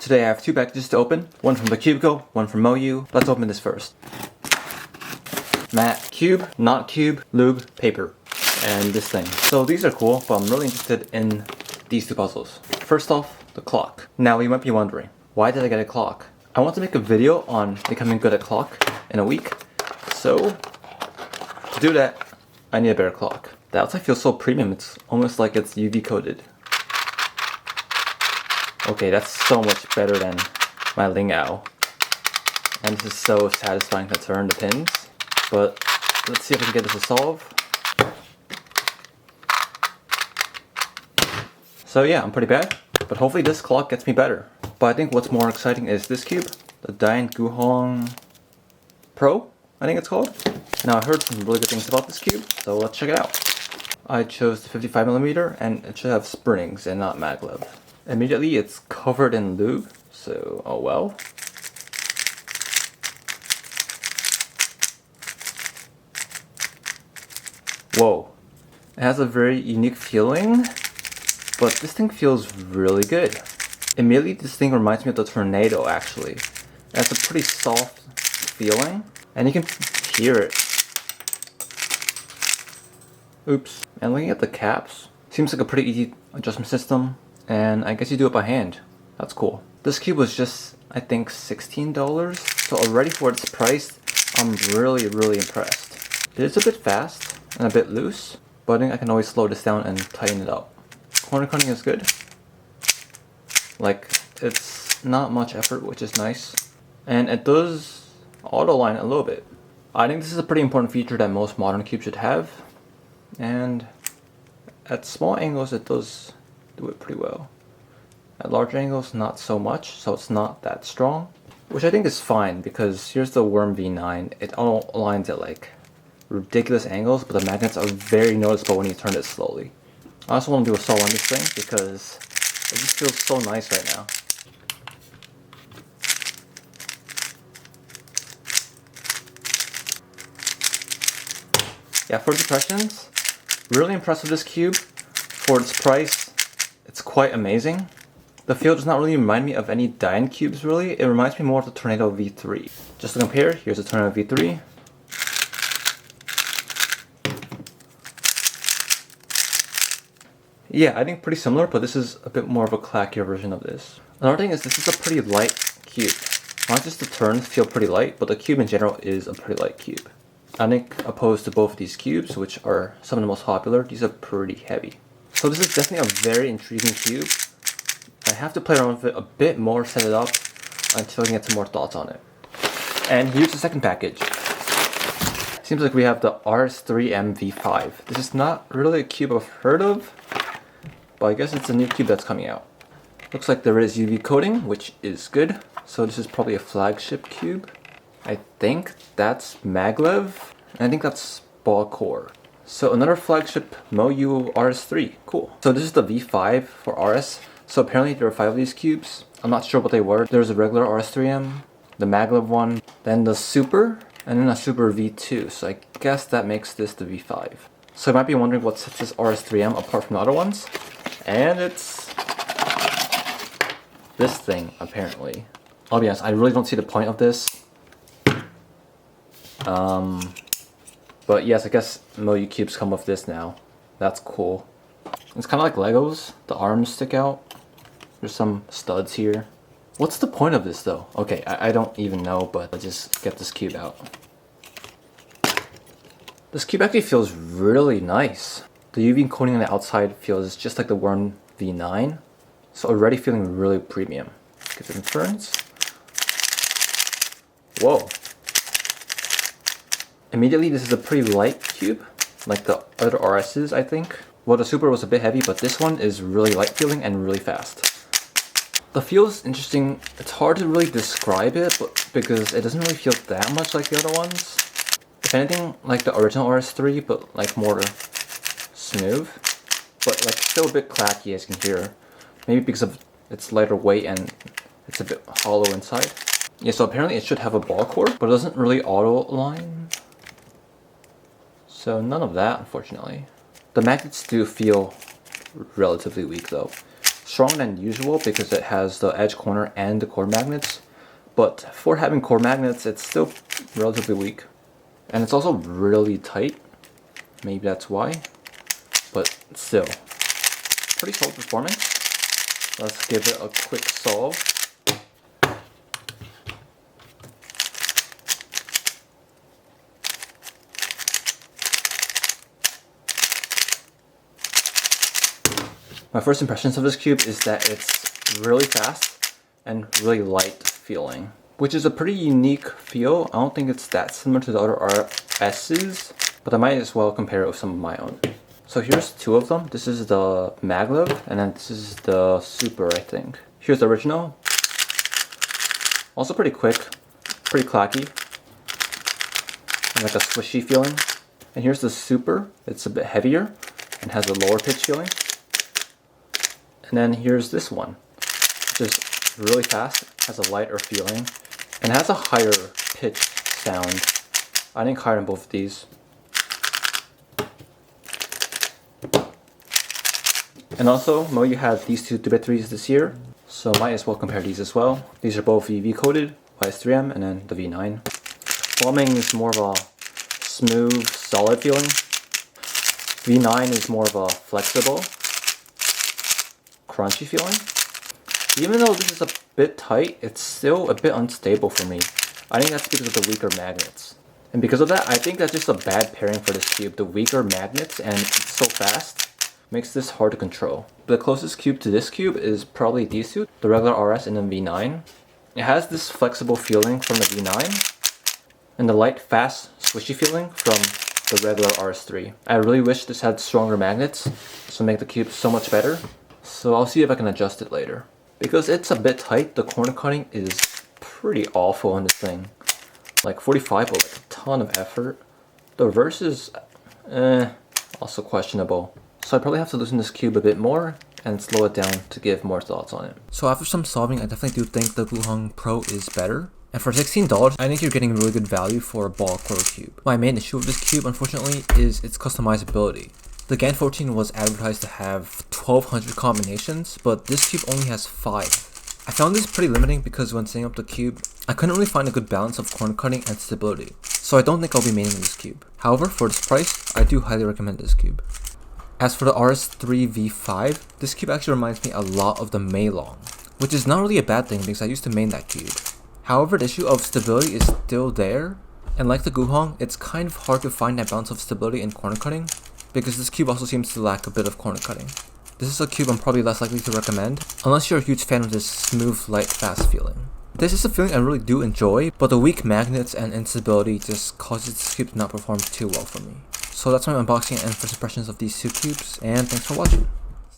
Today I have two packages to open, one from the Cubicle, one from Moyu. Let's open this first. Matte cube, not cube, lube, paper, and this thing. So these are cool, but I'm really interested in these two puzzles. First off, the clock. Now you might be wondering, why did I get a clock? I want to make a video on becoming good at clock in a week. So to do that, I need a better clock. The outside feels so premium, it's almost like it's UV coated. Okay, that's so much better than my Lingao. And this is so satisfying to turn the pins. But let's see if I can get this to solve. So yeah, I'm pretty bad, but hopefully this clock gets me better. But I think what's more exciting is this cube, the GuHong Pro, I think it's called. Now I heard some really good things about this cube, so let's check it out. I chose the 55mm and it should have springs and not maglev. Immediately it's covered in lube, so oh well. Whoa. It has a very unique feeling, but this thing feels really good. Immediately this thing reminds me of the Tornado actually. It has a pretty soft feeling, and you can hear it. Oops. And looking at the caps, seems like a pretty easy adjustment system, and I guess you do it by hand. That's cool. This cube was just, I think, $16, so already for its price, I'm really impressed. It is a bit fast and a bit loose, but I think I can always slow this down and tighten it up. Corner cutting is good. Like, it's not much effort, which is nice. And it does auto line a little bit. I think this is a pretty important feature that most modern cubes should have. And at small angles, it does do it pretty well. At large angles, not so much, so it's not that strong. Which I think is fine, because here's the Worm V9. It auto aligns at like ridiculous angles, but the magnets are very noticeable when you turn it slowly. I also want to do a saw on this thing because it just feels so nice right now. Yeah, first impressions, really impressed with this cube. For its price, it's quite amazing. The feel does not really remind me of any Dian cubes really, it reminds me more of the Tornado V3. Just to compare, here's the Tornado V3. Yeah, I think pretty similar, but this is a bit more of a clackier version of this. Another thing is this is a pretty light cube. Not just the turns feel pretty light, but the cube in general is a pretty light cube. I think opposed to both of these cubes, which are some of the most popular, these are pretty heavy. So this is definitely a very intriguing cube. I have to play around with it a bit more, set it up, until I can get some more thoughts on it. And here's the second package. Seems like we have the RS3M V5. This is not really a cube I've heard of, but I guess it's a new cube that's coming out. Looks like there is UV coating, which is good. So this is probably a flagship cube. I think that's maglev, and I think that's ball core. So another flagship Moyu RS3, cool. So this is the V5 for RS. So apparently there are 5 of these cubes. I'm not sure what they were. There's a regular RS3M, the maglev one, then the Super, and then a Super V2. So I guess that makes this the V5. So you might be wondering what sets this RS3M apart from the other ones. And it's this thing, apparently. I'll be honest, I really don't see the point of this. But yes, I guess Moyu cubes come with this now. That's cool. It's kind of like Legos. The arms stick out. There's some studs here. What's the point of this though? Okay, I don't even know, but let's just get this cube out. This cube actually feels really nice. The UV coating on the outside feels just like the Worm V9. So already feeling really premium. Give it some turns. Whoa. Immediately this is a pretty light cube, like the other RS's I think. Well, the Super was a bit heavy, but this one is really light feeling and really fast. The feel is interesting. It's hard to really describe it, but because it doesn't really feel that much like the other ones. If anything, like the original RS3, but like more smooth, but like still a bit clacky as you can hear. Maybe because of its lighter weight and it's a bit hollow inside. Yeah, so apparently it should have a ball core, but it doesn't really auto align. So none of that, unfortunately. The magnets do feel relatively weak though. stronger than usual because it has the edge corner and the core magnets. But for having core magnets, it's still relatively weak. And it's also really tight. Maybe that's why. But still, pretty solid performance. Let's give it a quick solve. My first impressions of this cube is that it's really fast and really light feeling, which is a pretty unique feel. I don't think it's that similar to the other RS's, but I might as well compare it with some of my own. So here's two of them. This is the maglev, and then this is the super, I think. Here's the original. Also pretty quick, pretty clacky, and like a swishy feeling. And here's the super. It's a bit heavier and has a lower pitch feeling. And then here's this one, which is really fast, has a lighter feeling, and has a higher pitch sound. I think higher than both of these. And also, Moyu had these two 3x3s this year, so might as well compare these as well. These are both VV coated, RS3M, and then the V9. Foaming is more of a smooth, solid feeling. V9 is more of a flexible, crunchy feeling. Even though this is a bit tight, it's still a bit unstable for me. I think that's because of the weaker magnets. And because of that, I think that's just a bad pairing for this cube. The weaker magnets and it's so fast makes this hard to control. The closest cube to this cube is probably these two, the regular RS and then V9. It has this flexible feeling from the V9 and the light, fast, swishy feeling from the regular RS3. I really wish this had stronger magnets to make the cube so much better. So I'll see if I can adjust it later. Because it's a bit tight, the corner cutting is pretty awful on this thing. Like 45 with like a ton of effort. The reverse is also questionable. So I probably have to loosen this cube a bit more and slow it down to give more thoughts on it. So after some solving, I definitely do think the GuHong Pro is better. And for $16, I think you're getting really good value for a ball quarter cube. My main issue with this cube, unfortunately, is its customizability. The GAN 14 was advertised to have 1200 combinations, but this cube only has 5. I found this pretty limiting because when setting up the cube, I couldn't really find a good balance of corner cutting and stability. So I don't think I'll be maining this cube. However, for this price, I do highly recommend this cube. As for the RS3 V5, this cube actually reminds me a lot of the Meilong, which is not really a bad thing because I used to main that cube. However, the issue of stability is still there, and like the GuHong, it's kind of hard to find that balance of stability and corner cutting, because this cube also seems to lack a bit of corner cutting. This is a cube I'm probably less likely to recommend, unless you're a huge fan of this smooth, light, fast feeling. This is a feeling I really do enjoy, but the weak magnets and instability just causes this cube to not perform too well for me. So that's my unboxing and first impressions of these two cubes, and thanks for watching.